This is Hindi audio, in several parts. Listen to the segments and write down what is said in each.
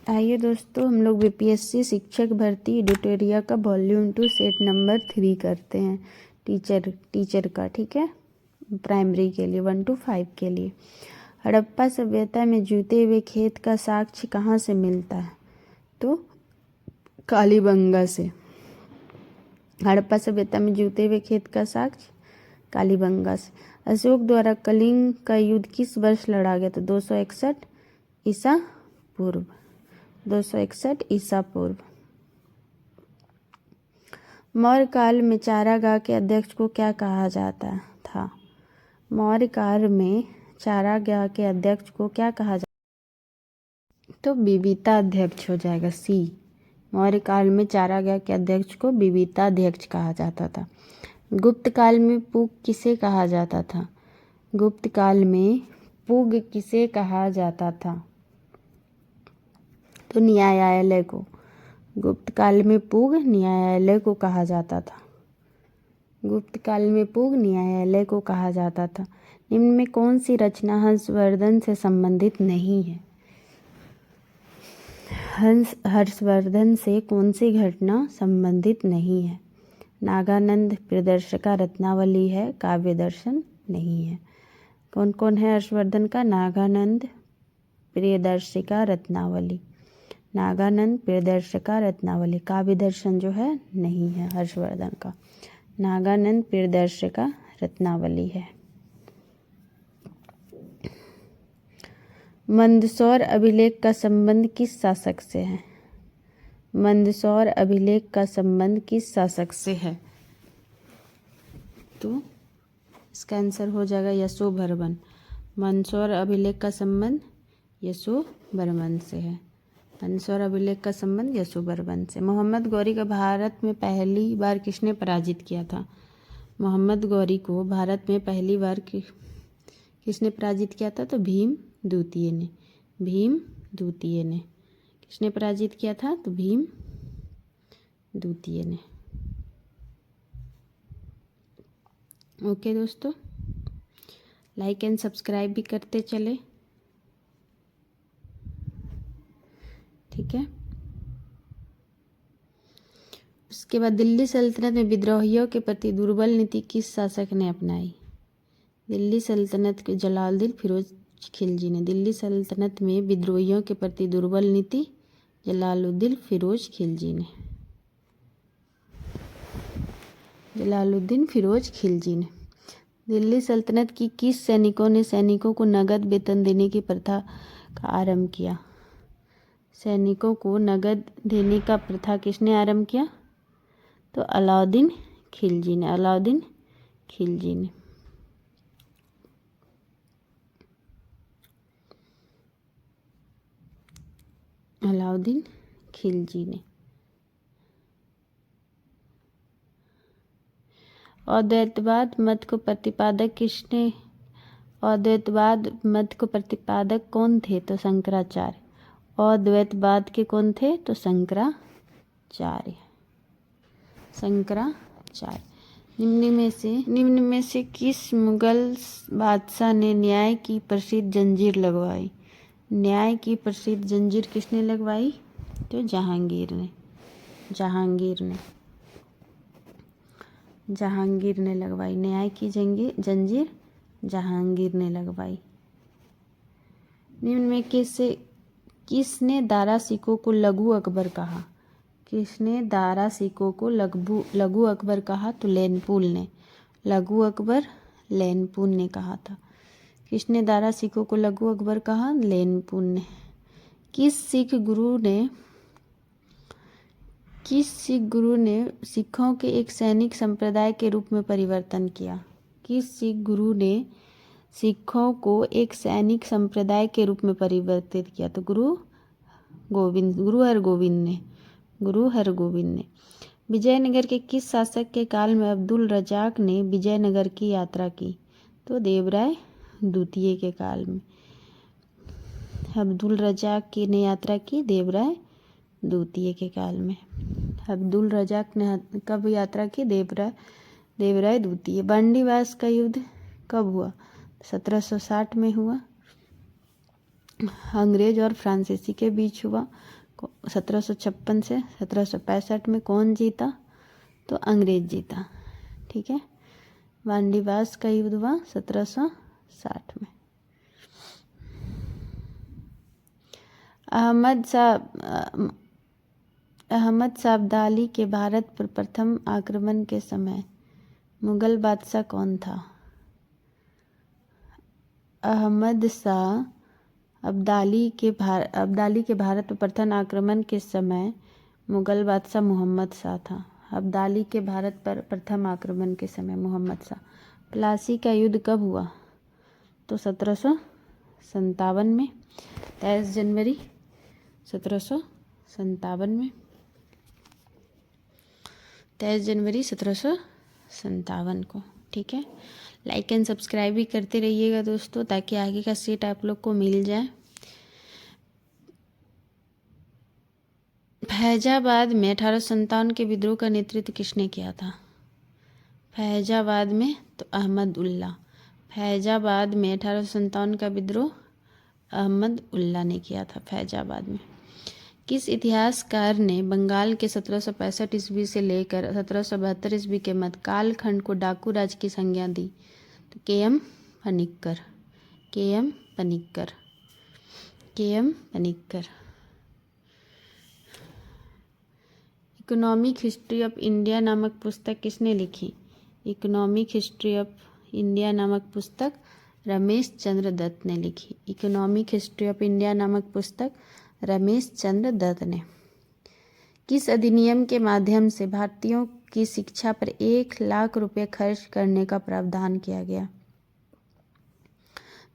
आइए दोस्तों, हम लोग बीपीएससी शिक्षक भर्ती एडिटोरिया का वॉल्यूम 2 सेट नंबर 3 करते हैं। टीचर का, ठीक है, प्राइमरी के लिए 1 to 5 के लिए। हड़प्पा सभ्यता में जूते हुए खेत का साक्ष्य कहाँ से मिलता है? तो कालीबंगा से। हड़प्पा सभ्यता में जूते हुए खेत का साक्ष्य कालीबंगा से। अशोक द्वारा कलिंग का युद्ध किस वर्ष लड़ा गया? तो 261 ईसा पूर्व। 261 ईसा पूर्व। मौर्य काल में चारागाह के अध्यक्ष को क्या कहा जाता था? मौर्य काल में चारागाह के अध्यक्ष को क्या कहा जाता? तो बीबीता अध्यक्ष हो जाएगा, सी। मौर्य काल में चारागाह के अध्यक्ष को बीबीता अध्यक्ष कहा जाता था। गुप्त काल में पुग किसे कहा जाता था? गुप्त काल में पुग किसे कहा जाता था? तो न्यायालय को। गुप्त काल में पुग न्यायालय को कहा जाता था। गुप्त काल में पुग न्यायालय को कहा जाता था। निम्न में कौन सी रचना हर्षवर्धन से संबंधित नहीं है? हर्षवर्धन से कौन सी घटना संबंधित नहीं है? नागानंद प्रियदर्शिका रत्नावली है, काव्य दर्शन नहीं है। कौन कौन है हर्षवर्धन का? नागानंद प्रियदर्शिका रत्नावली। नागानंद प्रियदर्शिका रत्नावली। काव्य दर्शन जो है नहीं है हर्षवर्धन का। नागानंद प्रियदर्शिका रत्नावली है। मंदसौर अभिलेख का संबंध किस शासक से है? मंदसौर अभिलेख का संबंध किस शासक से है? तो इसका आंसर हो जाएगा यशोवर्मन। मंदसौर अभिलेख का संबंध यशोवर्मन से है। मंदसौर अभिलेख का संबंध यशोवर्मन से। मोहम्मद गौरी का भारत में पहली बार किसने पराजित किया था? मोहम्मद गौरी को भारत में पहली बार किसने पराजित किया था? तो भीम द्वितीय ने। भीम द्वितीय ने। किसने पराजित किया था? तो भीम द्वितीय ने। ओके दोस्तों, लाइक एंड सब्सक्राइब भी करते चले, ठीक है। उसके बाद दिल्ली सल्तनत में विद्रोहियों के प्रति दुर्बल नीति किस शासक ने अपनाई? दिल्ली सल्तनत के जलालुद्दीन फिरोज खिलजी ने। दिल्ली सल्तनत में विद्रोहियों के प्रति दुर्बल नीति जलालुद्दीन फिरोज खिलजी ने। जलालुद्दीन फिरोज खिलजी ने। दिल्ली सल्तनत की किस सैनिकों ने सैनिकों को नगद वेतन देने की प्रथा का आरंभ किया? सैनिकों को नगद देने का प्रथा किसने आरंभ किया? तो अलाउद्दीन खिलजी ने। अलाउद्दीन खिलजी ने। अलाउद्दीन खिलजी ने। अद्वैतवाद मत को प्रतिपादक किसने? अद्वैतवाद मत को प्रतिपादक कौन थे? तो शंकराचार्य। अद्वैतवाद के कौन थे? तो शंकराचार्य। शंकराचार्य। निम्न में से किस मुगल बादशाह ने न्याय की प्रसिद्ध जंजीर लगवाई? न्याय की प्रसिद्ध जंजीर किसने लगवाई? तो जहांगीर ने। जहांगीर ने। जहांगीर ने लगवाई। न्याय की जंजीर जहांगीर ने लगवाई। निम्न में किसने दारा सिकों को लघु अकबर कहा? किसने दारा सिकों को लघु अकबर कहा? तो लेनपुल ने। लघु अकबर लेनपुल ने कहा था। किसने दारा सिकों को लघु अकबर कहा? लेनपुल ने। किस सिख गुरु ने सिखों के एक सैनिक संप्रदाय के रूप में परिवर्तन किया? किस सिख गुरु ने सिखों को एक सैनिक संप्रदाय के रूप में परिवर्तित किया? तो गुरु हरगोविंद ने। विजयनगर के किस शासक के काल में अब्दुल रजाक ने विजयनगर की यात्रा की? तो देवराय द्वितीय के काल में अब्दुल रजाक की ने यात्रा की, देवराय द्वितीय के काल में। अब्दुल रजाक ने कब यात्रा की? देवराय द्वितीय। बंडीवास का युद्ध कब हुआ? 1760 में हुआ। अंग्रेज और फ्रांसीसी के बीच हुआ 1756 से 1765 में। कौन जीता? तो अंग्रेज जीता। ठीक है। वांडीवास का युद्ध हुआ 1760 में। अहमद शाह अब्दाली के भारत पर प्रथम आक्रमण के समय मुगल बादशाह कौन था? अहमद शाह अब्दाली के भारत पर प्रथम आक्रमण के समय मुगल बादशाह मोहम्मद शाह था। अब्दाली के भारत पर प्रथम आक्रमण के समय मोहम्मद शाह। प्लासी का युद्ध कब हुआ? तो 1757 में। 23 जनवरी 1757 में। 23 जनवरी 1757 को। ठीक है। लाइक एंड सब्सक्राइब भी करते रहिएगा दोस्तों, ताकि आगे का सीट आप लोग को मिल जाए। फैजाबाद में 1857 के विद्रोह का नेतृत्व किसने किया था? फैजाबाद में तो अहमद उल्ला। फैजाबाद में 1857 का विद्रोह अहमद उल्ला ने किया था फैजाबाद में। किस इतिहासकार ने बंगाल के 1765 ईस्वी से लेकर 1772 ईस्वी के मध्य कालखंड को डाकू राज की संज्ञा दी? तो KM. Panicker. KM. Panicker. KM. Panicker. Economic history of India नामक पुस्तक किसने लिखी? इकोनॉमिक हिस्ट्री ऑफ इंडिया नामक पुस्तक रमेश चंद्र दत्त ने लिखी। इकोनॉमिक हिस्ट्री ऑफ इंडिया नामक पुस्तक रमेश चंद्र दत्त ने। किस अधिनियम के माध्यम से भारतीयों की शिक्षा पर 1 लाख रुपए खर्च करने का प्रावधान किया गया?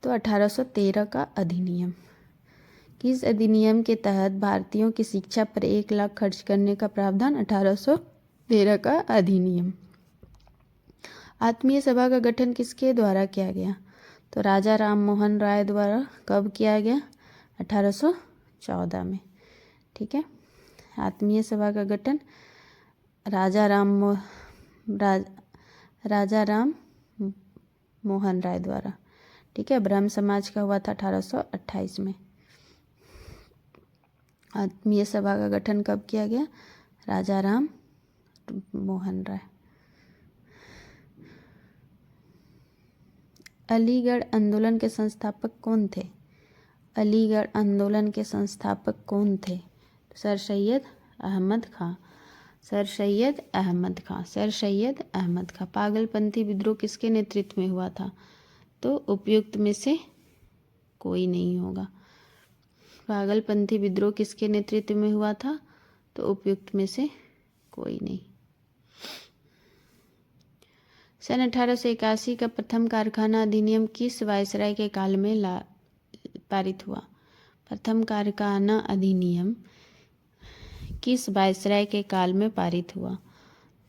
तो 1813 का अधिनियम। किस अधिनियम के तहत भारतीयों की शिक्षा पर 1 लाख खर्च करने का प्रावधान? 1813 का अधिनियम। आत्मीय सभा का गठन किसके द्वारा किया गया? तो राजा राम मोहन राय द्वारा। कब किया गया? 1814 में। ठीक है। आत्मीय सभा का गठन राजा राम मोहन राय द्वारा। ठीक है। ब्रह्म समाज का हुआ था 1828 में। आत्मीय सभा का गठन कब किया गया? राजा राम मोहन राय। अलीगढ़ आंदोलन के संस्थापक कौन थे? अलीगढ़ आंदोलन के संस्थापक कौन थे? सर सैयद अहमद खां। सर सैयद अहमद खां। सर सैयद अहमद खां। पागलपंथी विद्रोह किसके नेतृत्व में हुआ था? तो उपयुक्त में से कोई नहीं होगा। पागलपंथी विद्रोह किसके नेतृत्व में हुआ था? तो उपयुक्त में से कोई नहीं। सन 1881 का प्रथम कारखाना अधिनियम किस वायसराय के काल में पारित हुआ? प्रथम कारखाना अधिनियम किस वायसराय के काल में पारित हुआ?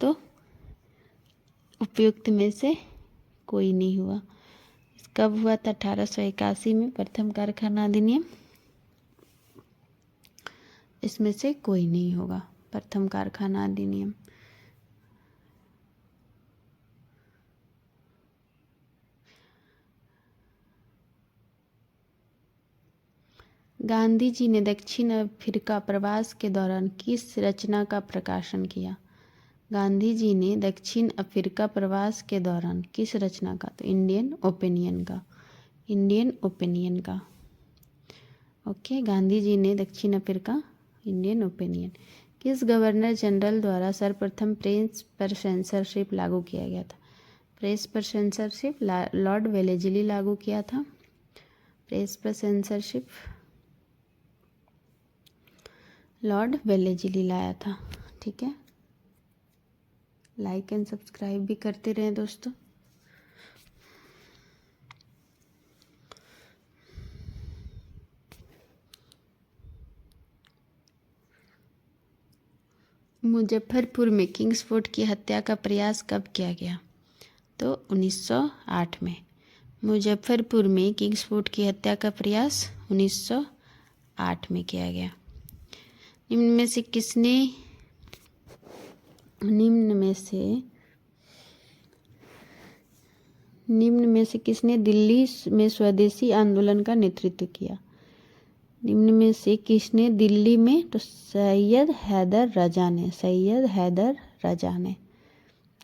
तो उपयुक्त में से कोई नहीं हुआ। कब हुआ था? 1881 में प्रथम कारखाना अधिनियम। इसमें से कोई नहीं होगा प्रथम कारखाना अधिनियम। गांधी जी ने दक्षिण अफ्रीका प्रवास के दौरान किस रचना का प्रकाशन किया? गांधी जी ने दक्षिण अफ्रीका प्रवास के दौरान किस रचना का? तो इंडियन ओपिनियन का। इंडियन ओपिनियन का। ओके। गांधी जी ने दक्षिण अफ्रीका इंडियन ओपिनियन। किस गवर्नर जनरल द्वारा सर्वप्रथम प्रेस पर सेंसरशिप लागू किया गया था? प्रेस पर सेंसरशिप लॉर्ड वेलेस्ली लागू किया था। प्रेस पर सेंसरशिप लॉर्ड वेलेस्ली लाया था। ठीक है। लाइक एंड सब्सक्राइब भी करते रहें दोस्तों। मुजफ्फरपुर में किंग्सफोर्ड की हत्या का प्रयास कब किया गया? तो 1908 में। मुजफ्फरपुर में किंग्सफोर्ड की हत्या का प्रयास 1908 में किया गया। निम्न में से किसने दिल्ली में स्वदेशी आंदोलन का नेतृत्व किया? निम्न में से किसने दिल्ली में, तो सैयद हैदर रजा ने, सैयद हैदर रजा ने,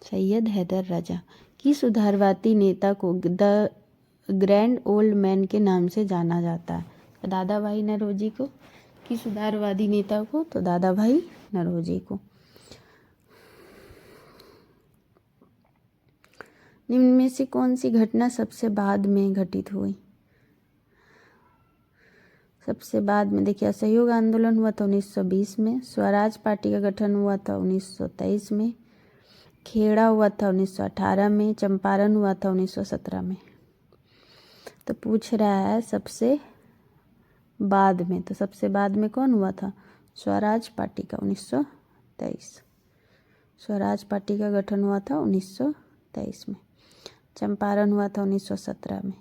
सैयद हैदर रजा। किस उदारवादी नेता को द ग्रैंड ओल्ड मैन के नाम से जाना जाता है? दादा भाई नौरोजी को। किस उदारवादी नेता को? तो दादा भाई नौरोजी को। निम्न में से कौन सी घटना सबसे बाद में घटित हुई? सबसे बाद में देखिए, असहयोग आंदोलन हुआ था 1920 में, स्वराज पार्टी का गठन हुआ था 1923 में, खेड़ा हुआ था 1918 में, चंपारण हुआ था 1917 में। तो पूछ रहा है सबसे बाद में, तो सबसे बाद में कौन हुआ था? स्वराज पार्टी का 1923। स्वराज पार्टी का गठन हुआ था 1923 में, चंपारण हुआ था 1917 में।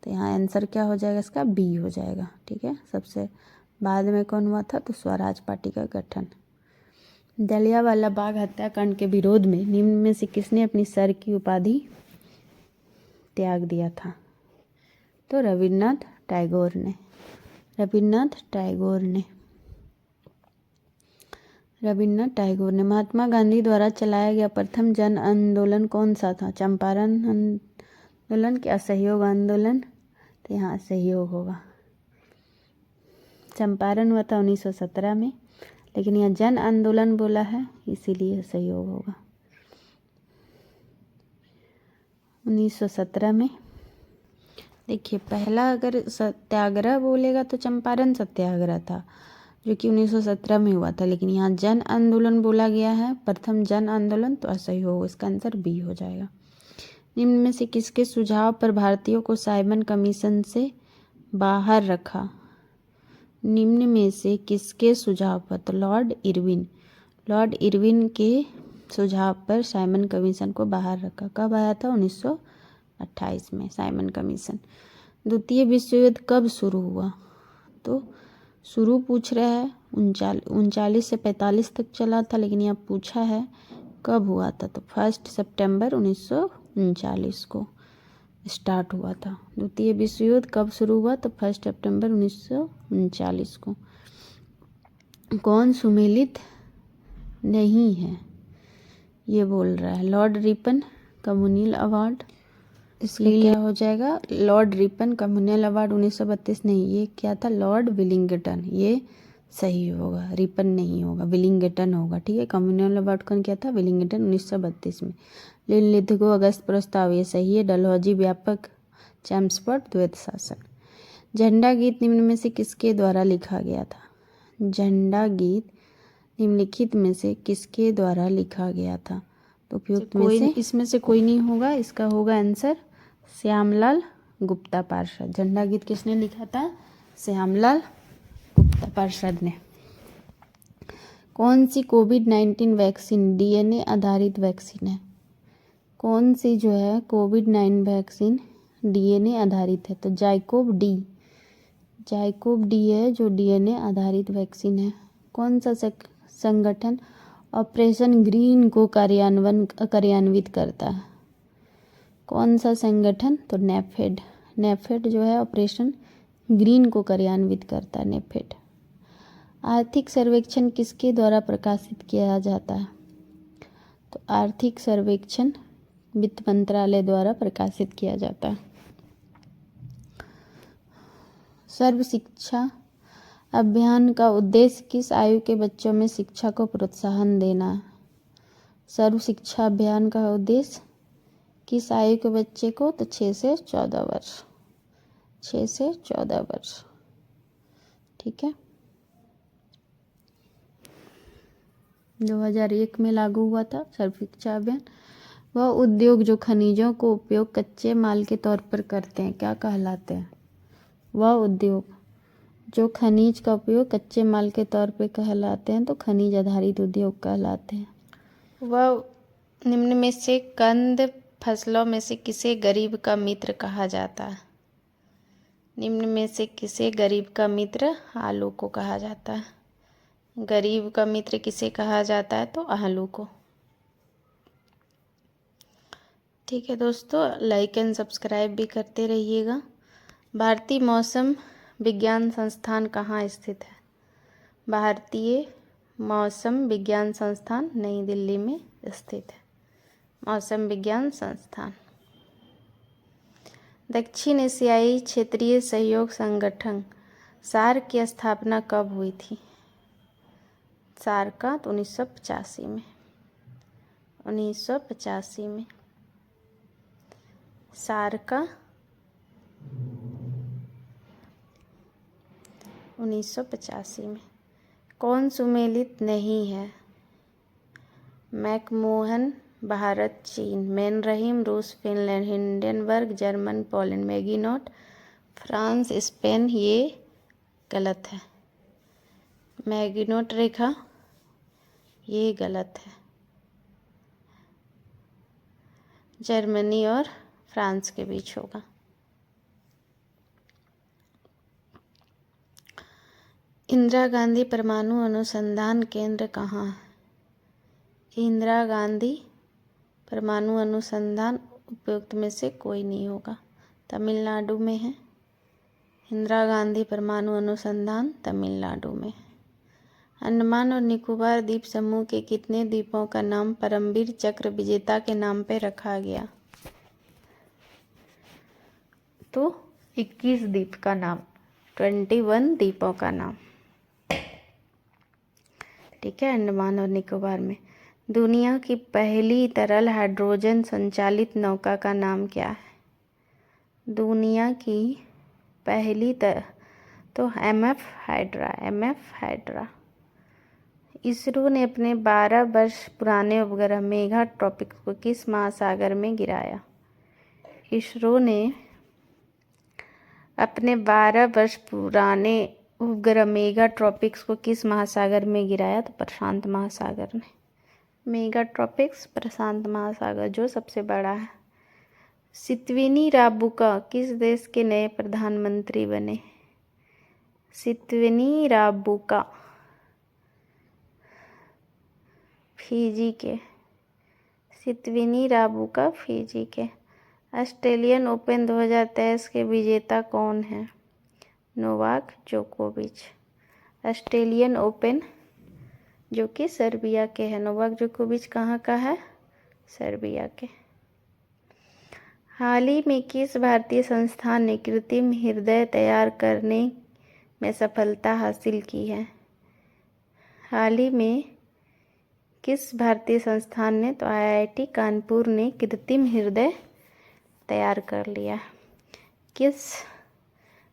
तो यहाँ आंसर क्या हो जाएगा इसका? बी हो जाएगा। ठीक है, सबसे बाद में कौन हुआ था? तो स्वराज पार्टी का गठन। जलियांवाला बाग हत्याकांड के विरोध में निम्न में से किसने अपनी सर की उपाधि त्याग दिया था? तो रविन्द्रनाथ टैगोर ने, रविन्द्रनाथ टैगोर ने, रविन्द्रनाथ टैगोर ने। महात्मा गांधी द्वारा चलाया गया प्रथम जन आंदोलन कौन सा था? चंपारण आंदोलन के असहयोग आंदोलन? तो यहाँ असहयोग होगा। चंपारण हुआ था 1917 में, लेकिन यहाँ जन आंदोलन बोला है इसीलिए असहयोग होगा 1917 में। देखिए, पहला अगर सत्याग्रह बोलेगा तो चंपारण सत्याग्रह था जो कि 1917 में हुआ था, लेकिन यहाँ जन आंदोलन बोला गया है, प्रथम जन आंदोलन, तो असहयोग। इसका आंसर बी हो जाएगा। निम्न में से किसके सुझाव पर भारतीयों को साइमन कमीशन से बाहर रखा? निम्न में से किसके सुझाव पर? तो लॉर्ड इरविन, लॉर्ड इरविन के सुझाव पर साइमन कमीशन को बाहर रखा। कब आया था? 1928 में साइमन कमीशन। द्वितीय विश्व युद्ध कब शुरू हुआ? तो शुरू पूछ रहा है 39 से 45 तक चला था, लेकिन यहाँ पूछा है कब हुआ था, तो 1 सितंबर 1939 को स्टार्ट हुआ था। द्वितीय विश्व युद्ध कब शुरू हुआ? तो 1 सितंबर 1939 को। कौन सुमेलित नहीं है ये बोल रहा है? लॉर्ड रिपन कम्युनल अवार्ड, इसलिए क्या हो जाएगा? लॉर्ड रिपन कम्युनल अवार्ड 1932 नहीं, ये क्या था? लॉर्ड विलिंगटन, ये सही होगा, रिपन नहीं होगा, विलिंगटन होगा। ठीक है, कम्युनल अवार्ड कौन क्या था? विलिंगटन 1932 में। लिनलिथगो अगस्त प्रस्ताव, ये सही है। डलहौजी व्यापक, चैम्स्फोर्ड द्वैत शासन। झंडा गीत निम्न में से किसके द्वारा लिखा गया था? झंडा गीत निम्नलिखित में से किसके द्वारा लिखा गया था? तो उपयुक्त में से इसमें से कोई नहीं होगा, इसका होगा आंसर श्यामलाल गुप्ता पार्षद। झंडा गीत किसने लिखा था? श्यामलाल गुप्ता पार्षद ने। कौन सी कोविड-19 वैक्सीन डीएनए आधारित वैक्सीन है? कौन सी जो है कोविड-19 वैक्सीन डीएनए आधारित है? तो जाइकोव डी, जाइकोव डी है जो डीएनए आधारित वैक्सीन है। कौन सा संगठन ऑपरेशन ग्रीन को कार्यान्वित करता है? कौन सा संगठन? तो नेफेड, नेफेड जो है ऑपरेशन ग्रीन को कार्यान्वित करता है, नेफेड। आर्थिक सर्वेक्षण किसके द्वारा प्रकाशित किया जाता है? तो आर्थिक सर्वेक्षण वित्त मंत्रालय द्वारा प्रकाशित किया जाता है। सर्व शिक्षा अभियान का उद्देश्य किस आयु के बच्चों में शिक्षा को प्रोत्साहन देना है? सर्व शिक्षा अभियान का उद्देश्य किस आयु के बच्चे को? तो 6 से 14 वर्ष, 6 से 14 वर्ष। ठीक है, 2001 में लागू हुआ था सर्व शिक्षा अभियान। वह उद्योग जो खनिजों को उपयोग कच्चे माल के तौर पर करते हैं क्या कहलाते हैं? वह उद्योग जो खनिज का उपयोग कच्चे माल के तौर पर कहलाते हैं तो खनिज आधारित उद्योग कहलाते हैं। वह निम्न में से कंद फसलों में से किसे गरीब का मित्र कहा जाता है? निम्न में से किसे गरीब का मित्र? आलू को कहा जाता है। गरीब का मित्र किसे कहा जाता है? तो आलू को। ठीक है दोस्तों, लाइक एंड सब्सक्राइब भी करते रहिएगा। भारतीय मौसम विज्ञान संस्थान कहाँ स्थित है? भारतीय मौसम विज्ञान संस्थान नई दिल्ली में स्थित है। मौसम विज्ञान संस्थान। दक्षिण एशियाई क्षेत्रीय सहयोग संगठन सार्क की स्थापना कब हुई थी? सार्क का 1985 में। 1985 में सार्क का 1985 में। कौन सुमेलित नहीं है? मैकमोहन भारत चीन, मेन रहीम रूस Finland, Hindenburg German Poland, Maginot France Spain. ये गलत है। मैगिनोट रेखा ये गलत है। जर्मनी और फ्रांस के बीच होगा। इंदिरा गांधी परमाणु अनुसंधान केंद्र कहाँ है? इंदिरा गांधी परमाणु अनुसंधान उपयुक्त में से कोई नहीं होगा। तमिलनाडु में है। इंदिरा गांधी परमाणु अनुसंधान तमिलनाडु में। अंडमान और निकोबार द्वीप समूह के कितने द्वीपों का नाम परमवीर चक्र विजेता के नाम पर रखा गया? तो 21 द्वीप का नाम, 21 द्वीपों का नाम। ठीक है, अंडमान और निकोबार में। दुनिया की पहली तरल हाइड्रोजन संचालित नौका का नाम क्या है? दुनिया की पहली तो MF हाइड्रा। इसरो ने अपने 12 वर्ष पुराने उपग्रह मेघा ट्रॉपिक्स को किस महासागर में गिराया? इसरो ने अपने 12 वर्ष पुराने उपग्रह मेघा ट्रॉपिक्स को किस महासागर में गिराया? तो प्रशांत महासागर में। मेगा ट्रॉपिक्स प्रशांत महासागर जो सबसे बड़ा है। सितविनी राबुका किस देश के नए प्रधानमंत्री बने? सितविनी राबुका फिजी के। सितविनी राबुका फिजी के। ऑस्ट्रेलियन ओपन 2023 के विजेता कौन है? नोवाक जोकोविच। ऑस्ट्रेलियन ओपन जो कि सर्बिया के है। नोवाक जोकोविच कहाँ का है? सर्बिया के। हाल ही में किस भारतीय संस्थान ने कृत्रिम हृदय तैयार करने में सफलता हासिल की है? हाल ही में किस भारतीय संस्थान ने? तो IIT कानपुर ने कृत्रिम हृदय तैयार कर लिया। किस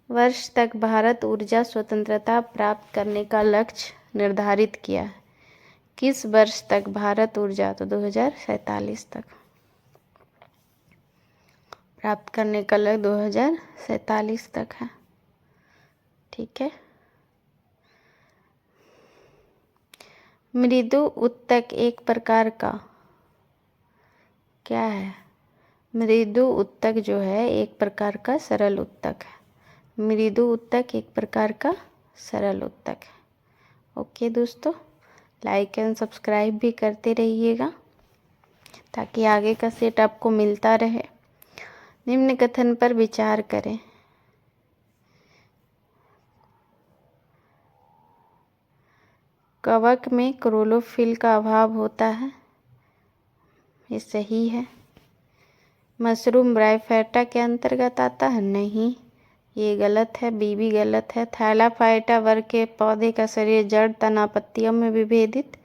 वर्ष तक भारत ऊर्जा स्वतंत्रता प्राप्त करने का लक्ष्य निर्धारित किया है? किस वर्ष तक भारत ऊर्जा? तो 2047 तक प्राप्त करने का लक्ष्य 2047 तक है। ठीक है। मृदु उत्तक एक प्रकार का क्या है? मृदु उत्तक जो है एक प्रकार का सरल उत्तक है। मृदु उत्तक एक प्रकार का सरल उत्तक है। ओके दोस्तों, लाइक एंड सब्सक्राइब भी करते रहिएगा ताकि आगे का सेट आपको मिलता रहे। निम्न कथन पर विचार करें। कवक में क्लोरोफिल का अभाव होता है, ये सही है। मशरूम ब्रायोफाइटा के अंतर्गत आता है? नहीं, ये गलत है। बी भी गलत है। थैलाफाइटा वर्ग के पौधे का शरीर जड़ तना पत्तियों में विभेदित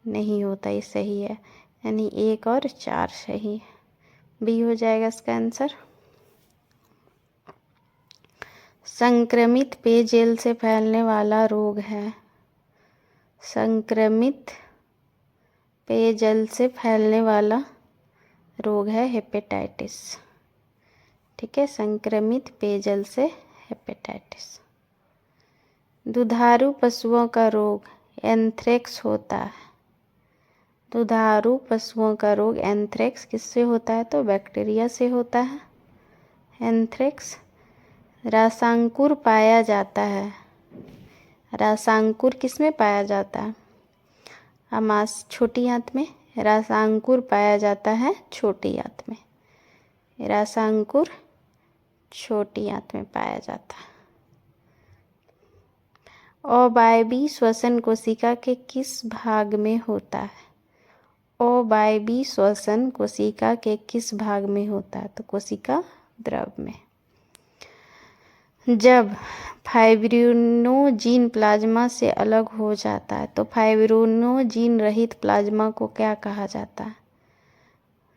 नहीं होता, ये सही है। यानी 1 और 4 सही है। बी हो जाएगा इसका आंसर। संक्रमित पेयजल से फैलने वाला रोग है। संक्रमित पेयजल से फैलने वाला रोग है हेपेटाइटिस। ठीक है, संक्रमित पेयजल से हेपेटाइटिस। दुधारू पशुओं का रोग एंथ्रेक्स होता है। दुधारू पशुओं का रोग एंथ्रेक्स किससे होता है? तो बैक्टीरिया से होता है एंथ्रेक्स। रसांकुर पाया जाता है। रसांकुर किस में पाया जाता है? आमाशय छोटी आंत में। रसांकुर पाया जाता है छोटी आंत में। रसांकुर छोटी आंत में पाया जाता है। अवायवीय श्वसन कोशिका के किस भाग में होता है? अवायवीय श्वसन कोशिका के किस भाग में होता है? तो कोशिका द्रव में। जब फाइब्रिनोजीन प्लाज्मा से अलग हो जाता है तो फाइब्रिनोजीन रहित प्लाज्मा को क्या कहा जाता है?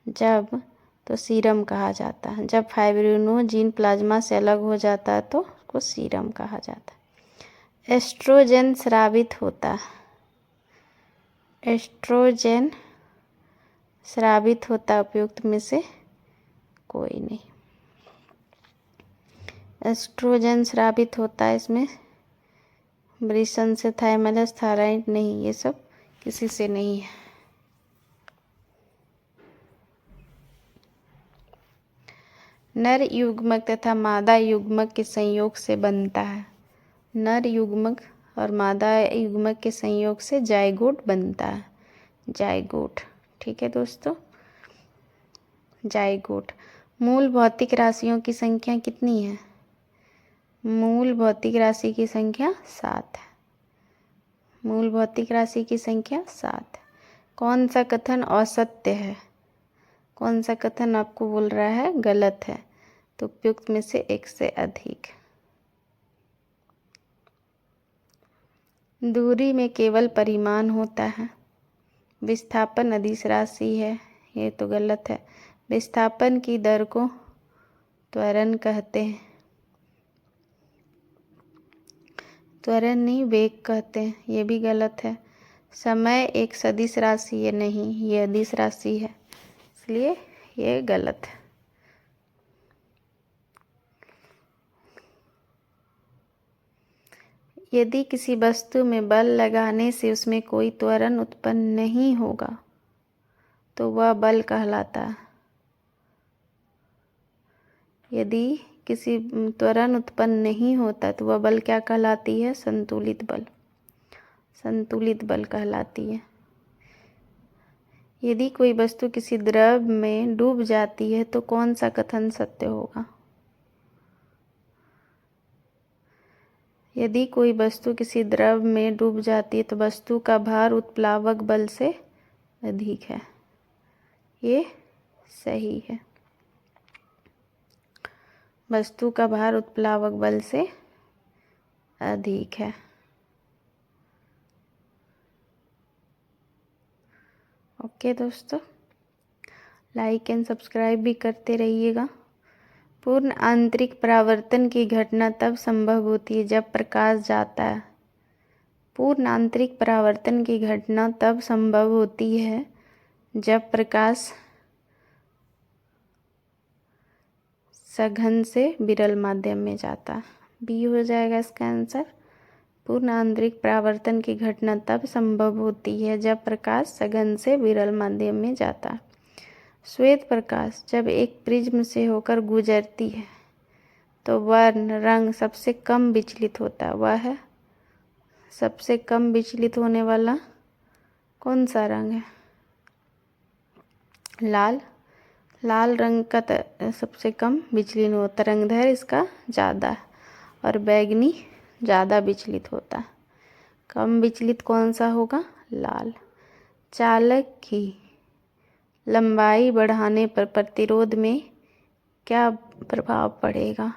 जब तो सीरम कहा जाता है। जब फाइब्रिनोजीन प्लाज्मा से अलग हो जाता है तो उसको सीरम कहा जाता है। एस्ट्रोजन स्रावित होता है। एस्ट्रोजन स्रावित होता उपयुक्त में से कोई नहीं। एस्ट्रोजन स्रावित होता है इसमें वृषण से, थाइमस, थायराइड नहीं, ये सब किसी से नहीं है। नर युग्मक तथा मादा युग्मक के संयोग से बनता है। नर युग्मक और मादा युग्मक के संयोग से जाइगोट बनता है। जाइगोट, ठीक है दोस्तों, जाइगोट। मूल भौतिक राशियों की संख्या कितनी है? मूल भौतिक राशि की संख्या 7 है। मूल भौतिक राशि की संख्या 7 है। कौन सा कथन असत्य है? कौन सा कथन आपको बोल रहा है गलत है? तो उपयुक्त में से एक से अधिक। दूरी में केवल परिमाण होता है। विस्थापन अदिश राशि है, ये तो गलत है। विस्थापन की दर को त्वरण कहते हैं। त्वरण नहीं, वेग कहते हैं, ये भी गलत है। समय एक सदिश राशि है, नहीं, ये अदिश राशि है, इसलिए ये गलत है। यदि किसी वस्तु में बल लगाने से उसमें कोई त्वरण उत्पन्न नहीं होगा तो वह बल कहलाता है। यदि किसी त्वरण उत्पन्न नहीं होता तो वह बल क्या कहलाती है? संतुलित बल। संतुलित बल कहलाती है। यदि कोई वस्तु किसी द्रव में डूब जाती है तो कौन सा कथन सत्य होगा? यदि कोई वस्तु किसी द्रव में डूब जाती है तो वस्तु का भार उत्प्लावक बल से अधिक है, ये सही है। वस्तु का भार उत्प्लावक बल से अधिक है। ओके दोस्तों, लाइक एंड सब्सक्राइब भी करते रहिएगा। पूर्ण आंतरिक परावर्तन की घटना तब संभव होती है जब प्रकाश जाता है। पूर्ण आंतरिक परावर्तन की घटना तब संभव होती है जब प्रकाश सघन से विरल माध्यम में जाता है। बी हो जाएगा इसका आंसर। पूर्ण आंतरिक परावर्तन की घटना तब संभव होती है जब प्रकाश सघन से विरल माध्यम में जाता है। श्वेत प्रकाश जब एक प्रिज्म से होकर गुजरती है तो वर्ण रंग सबसे कम विचलित होता है। वह है सबसे कम विचलित होने वाला कौन सा रंग है? लाल। लाल रंग का सबसे कम विचलित होता, तरंगदैर्घ्य इसका ज़्यादा है, और बैगनी ज़्यादा विचलित होता है। कम विचलित कौन सा होगा? लाल। चालक की लंबाई बढ़ाने पर प्रतिरोध में क्या प्रभाव पड़ेगा?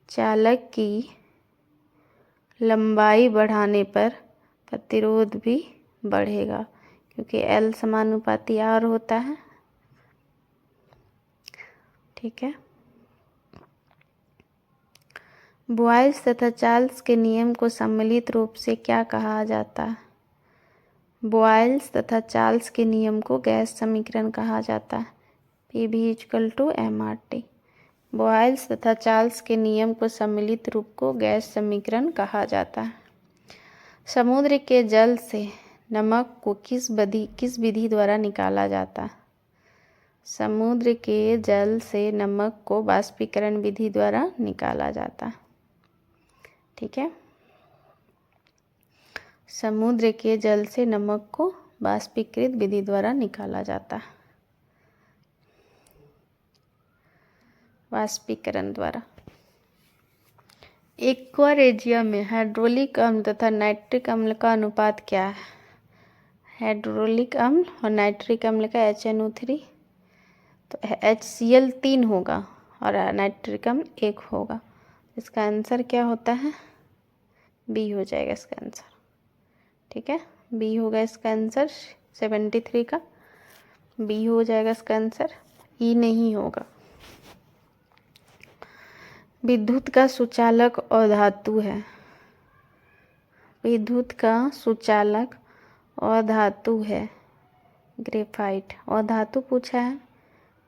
चालक की लंबाई बढ़ाने पर प्रतिरोध भी बढ़ेगा क्योंकि L समानुपाती R होता है, ठीक है। बॉयल्स तथा चार्ल्स के नियम को सम्मिलित रूप से क्या कहा जाता है? बॉयल्स तथा चार्ल्स के नियम को गैस समीकरण कहा जाता है। PV=mRT। बॉयल्स तथा चार्ल्स के नियम को सम्मिलित रूप को गैस समीकरण कहा जाता है। समुद्र के जल से नमक को किस विधि द्वारा निकाला जाता है? समुद्र के जल से नमक को वाष्पीकरण विधि द्वारा निकाला जाता है, ठीक है। समुद्र के जल से नमक को वाष्पीकृत विधि द्वारा निकाला जाता है, वाष्पीकरण द्वारा। एक्वारेजिया में हाइड्रोलिक अम्ल तथा नाइट्रिक अम्ल का अनुपात क्या है? हाइड्रोलिक अम्ल और नाइट्रिक अम्ल का HNO3, तो HCl 3 होगा और नाइट्रिक अम्ल 1 होगा। इसका आंसर क्या होता है? बी हो जाएगा इसका आंसर। ठीक है, बी होगा इसका आंसर 73 का, बी हो जाएगा इसका आंसर, ई नहीं होगा। विद्युत का सुचालक अधातु है। विद्युत का सुचालक अधातु है ग्रेफाइट। अधातु पूछा है,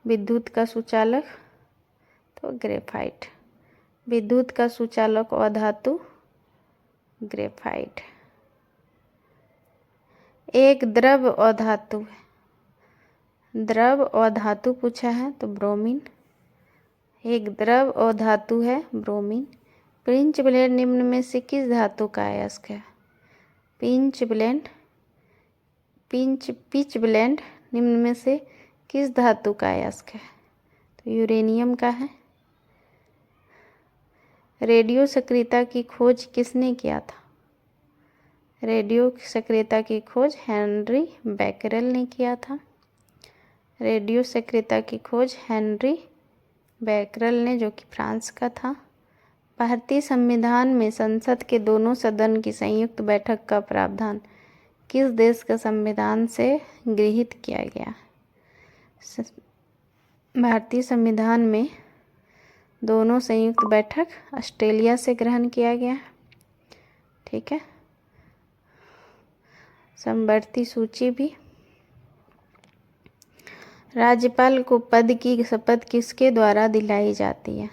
विद्युत का सुचालक तो ग्रेफाइट। विद्युत का सुचालक अधातु ग्रेफाइट। एक द्रव अधातु है। द्रव अधातु पूछा है तो ब्रोमीन। एक द्रव अधातु है ब्रोमीन। पिंच ब्लेंड निम्न में से किस धातु का अयस्क है? पिच ब्लेंड निम्न में से किस धातु का अयस्क है? तो यूरेनियम का है। रेडियो सक्रियता की खोज किसने किया था? रेडियो सक्रियता की खोज हेनरी बैकरेल ने किया था। रेडियो सक्रियता की खोज हेनरी बैकरेल ने, जो कि फ्रांस का था। भारतीय संविधान में संसद के दोनों सदन की संयुक्त बैठक का प्रावधान किस देश के संविधान से गृहीत किया गया? भारतीय संविधान में दोनों संयुक्त बैठक ऑस्ट्रेलिया से ग्रहण किया गया। ठीक है, समवर्ती सूची भी। राज्यपाल को पद की शपथ किसके द्वारा दिलाई जाती है?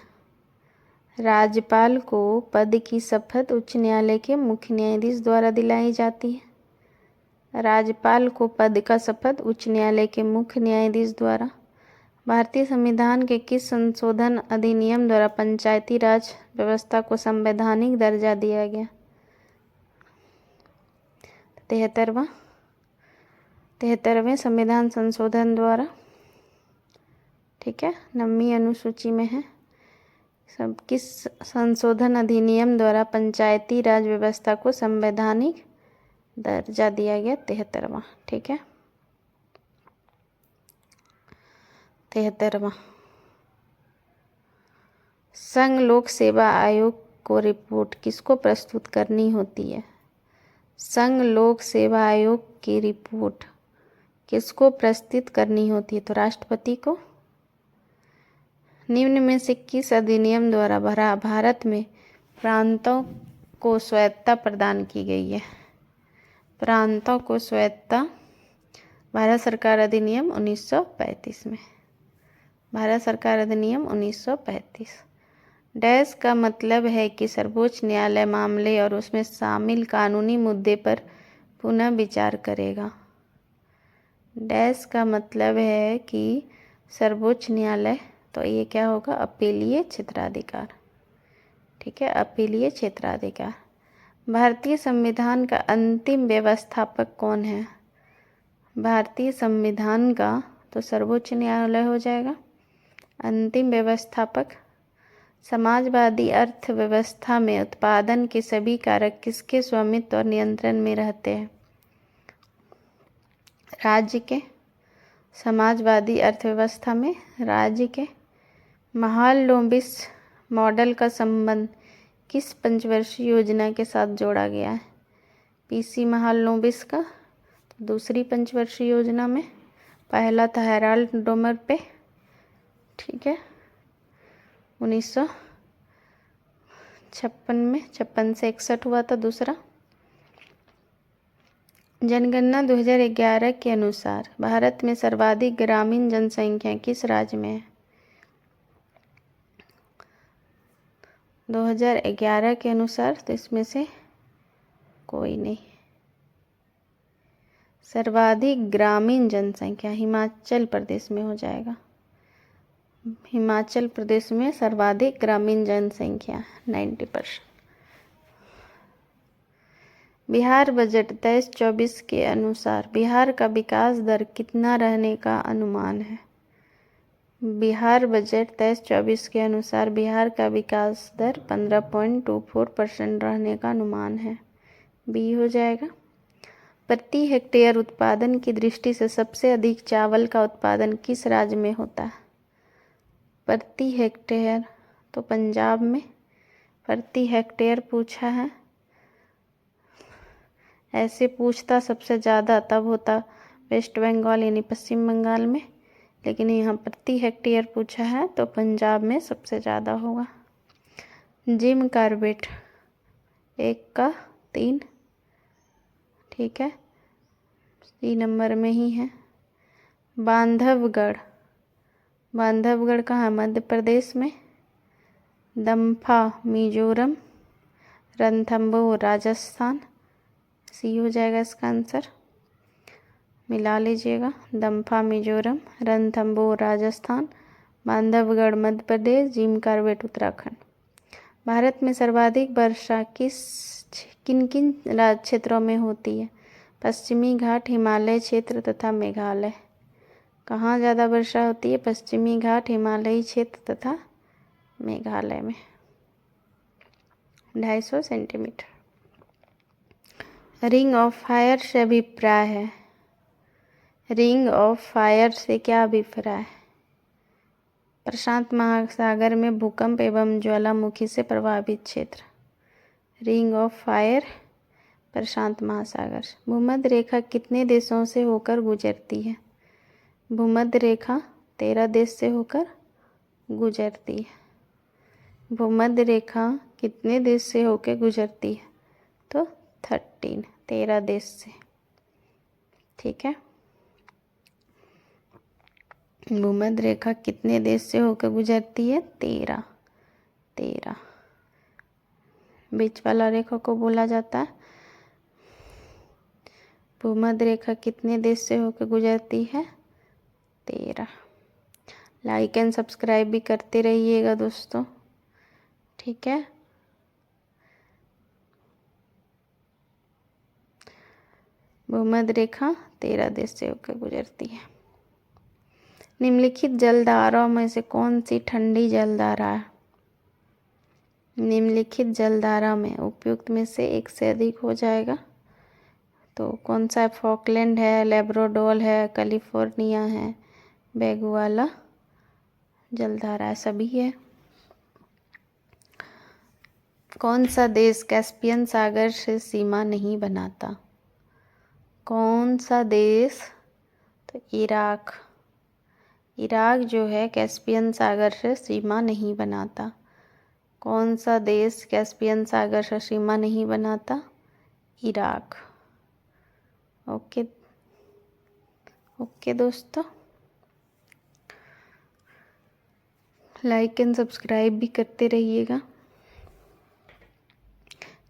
राज्यपाल को पद की शपथ उच्च न्यायालय के मुख्य न्यायाधीश द्वारा दिलाई जाती है। राज्यपाल को पद का शपथ उच्च न्यायालय के मुख्य न्यायाधीश द्वारा। भारतीय संविधान के किस संशोधन अधिनियम द्वारा पंचायती राज व्यवस्था को संवैधानिक दर्जा दिया गया? 73वें संविधान संशोधन द्वारा। ठीक है, 9वीं अनुसूची में है। सब किस संशोधन अधिनियम द्वारा पंचायती राज व्यवस्था को संवैधानिक दर्जा दिया गया? 73वां। ठीक है, 73वां। संघ लोक सेवा आयोग को रिपोर्ट किसको प्रस्तुत करनी होती है? संघ लोक सेवा आयोग की रिपोर्ट किसको प्रस्तुत करनी होती है? तो राष्ट्रपति को। निम्न में से किस अधिनियम द्वारा भारत में प्रांतों को स्वायत्तता प्रदान की गई है? प्रांतों को स्वायत्तता भारत सरकार अधिनियम 1935 में। भारत सरकार अधिनियम 1935। डैश का मतलब है कि सर्वोच्च न्यायालय मामले और उसमें शामिल कानूनी मुद्दे पर पुनः विचार करेगा। डैश का मतलब है कि सर्वोच्च न्यायालय, तो ये क्या होगा? अपीलीय क्षेत्राधिकार। ठीक है, अपीलीय क्षेत्राधिकार। भारतीय संविधान का अंतिम व्यवस्थापक कौन है? भारतीय संविधान का तो सर्वोच्च न्यायालय हो जाएगा अंतिम व्यवस्थापक। समाजवादी अर्थव्यवस्था में उत्पादन के सभी कारक किसके स्वामित्व और नियंत्रण में रहते हैं? राज्य के। समाजवादी अर्थव्यवस्था में राज्य के। महालनोबिस मॉडल का संबंध किस पंचवर्षीय योजना के साथ जोड़ा गया है? पीसी महालनोबिस का तो दूसरी पंचवर्षीय योजना में। पहला था हेराल्ड डोमर पे। ठीक है, 1956 में, 56 से 61 हुआ था दूसरा। जनगणना 2011 के अनुसार भारत में सर्वाधिक ग्रामीण जनसंख्या किस राज्य में है? 2011 के अनुसार तो इसमें से कोई नहीं। सर्वाधिक ग्रामीण जनसंख्या हिमाचल प्रदेश में हो जाएगा। हिमाचल प्रदेश में सर्वाधिक ग्रामीण जनसंख्या 90%। बिहार बजट 23-24 के अनुसार बिहार का विकास दर कितना रहने का अनुमान है? बिहार बजट 23-24 के अनुसार बिहार का विकास दर 15.24% रहने का अनुमान है। बी हो जाएगा। प्रति हेक्टेयर उत्पादन की दृष्टि से सबसे अधिक चावल का उत्पादन किस राज्य में होता है? प्रति हेक्टेयर तो पंजाब में प्रति हेक्टेयर पूछा है। ऐसे पूछता सबसे ज़्यादा तब होता वेस्ट बंगाल यानी पश्चिम बंगाल में, लेकिन यहाँ प्रति हेक्टेयर पूछा है तो पंजाब में सबसे ज़्यादा होगा। जिम कार्बेट 1 का 3, ठीक है, 3 नंबर में ही है। बांधवगढ़, बांधवगढ़ कहाँ? मध्य प्रदेश में। दम्फा मिजोरम, रणथंबोर राजस्थान। सी हो जाएगा इसका आंसर, मिला लीजिएगा। दम्फा मिजोरम, रणथंबोर राजस्थान, बांधवगढ़ मध्य प्रदेश, जिम कार्बेट उत्तराखंड। भारत में सर्वाधिक वर्षा किन किन क्षेत्रों में होती है? पश्चिमी घाट, हिमालय क्षेत्र तथा मेघालय। कहाँ ज़्यादा वर्षा होती है? पश्चिमी घाट, हिमालयी क्षेत्र तथा मेघालय में। 250 सेंटीमीटर। रिंग ऑफ फायर से अभिप्राय है। रिंग ऑफ फायर से क्या अभिप्राय है? प्रशांत महासागर में भूकंप एवं ज्वालामुखी से प्रभावित क्षेत्र। रिंग ऑफ फायर प्रशांत महासागर। भूमध्य रेखा कितने देशों से होकर गुजरती है? भूमध्य रेखा 13 देश से होकर गुजरती है। भूमध्य रेखा कितने देश से होकर गुजरती है? तो 13 देश से, ठीक है। भूमध्य रेखा कितने देश से होकर गुजरती है? 13। बीच वाला रेखा को बोला जाता है। भूमध्य रेखा कितने देश से होकर गुजरती है? 13। लाइक एंड सब्सक्राइब भी करते रहिएगा दोस्तों, ठीक है। भूमध्य रेखा 13 देश से होकर गुजरती है। निम्नलिखित जलधाराओं में से कौन सी ठंडी जलधारा है? निम्नलिखित जलधारा में उपयुक्त में से एक से अधिक हो जाएगा। तो कौन सा है? फॉकलैंड है, लैब्राडोर है, कैलिफोर्निया है, बेगुआला जलधारा सभी है। कौन सा देश कैस्पियन सागर से सीमा नहीं बनाता? कौन सा देश? तो इराक। इराक जो है कैस्पियन सागर से सीमा नहीं बनाता। कौन सा देश कैस्पियन सागर से सीमा नहीं बनाता? इराक। ओके दोस्तों, लाइक एंड सब्सक्राइब भी करते रहिएगा।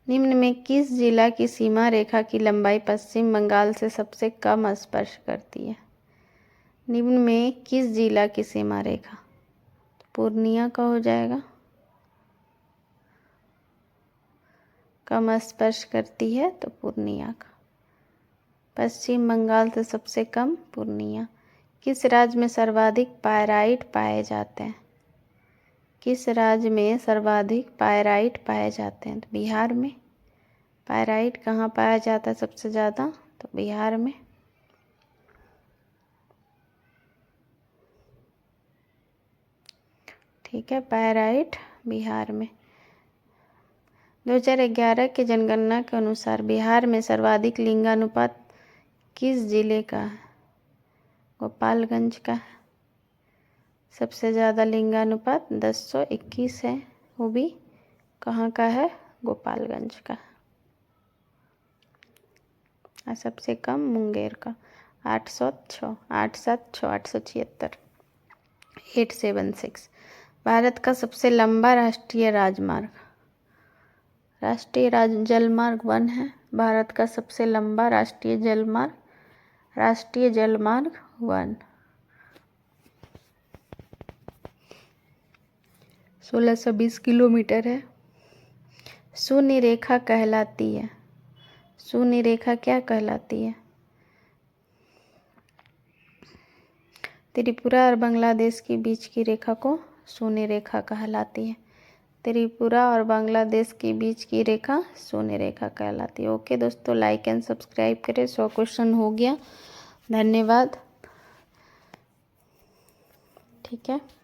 निम्न में किस जिला की सीमा रेखा की लंबाई पश्चिम बंगाल से सबसे कम स्पर्श करती है? निम्न में किस जिला की सीमा रेखा? पूर्णिया का हो जाएगा। कम स्पर्श करती है तो पूर्णिया का। पश्चिम बंगाल से सबसे कम पूर्णिया। किस राज्य में सर्वाधिक पायराइट पाए जाते हैं? किस राज्य में सर्वाधिक पायराइट पाए जाते हैं? तो बिहार में। पायराइट कहाँ पाया जाता है सबसे ज़्यादा? तो बिहार में। ठीक है, पायराइट बिहार में। 2011 की जनगणना के अनुसार बिहार में सर्वाधिक लिंगानुपात किस जिले का है? गोपालगंज का है। सबसे ज़्यादा लिंगानुपात 1021 है, वो भी कहाँ का है? गोपालगंज का। और सबसे कम मुंगेर का 806, 876, 876, 876। भारत का सबसे लंबा राष्ट्रीय राजमार्ग, जलमार्ग 1 है। भारत का सबसे लंबा राष्ट्रीय जलमार्ग 1 1620 किलोमीटर है। शून्य रेखा कहलाती है। शून्य रेखा क्या कहलाती है? त्रिपुरा और बांग्लादेश के बीच की रेखा को शून्य रेखा कहलाती है। त्रिपुरा और बांग्लादेश के बीच की रेखा शून्य रेखा कहलाती है। ओके दोस्तों, लाइक एंड सब्सक्राइब करें। 100 क्वेश्चन हो गया। धन्यवाद। ठीक है।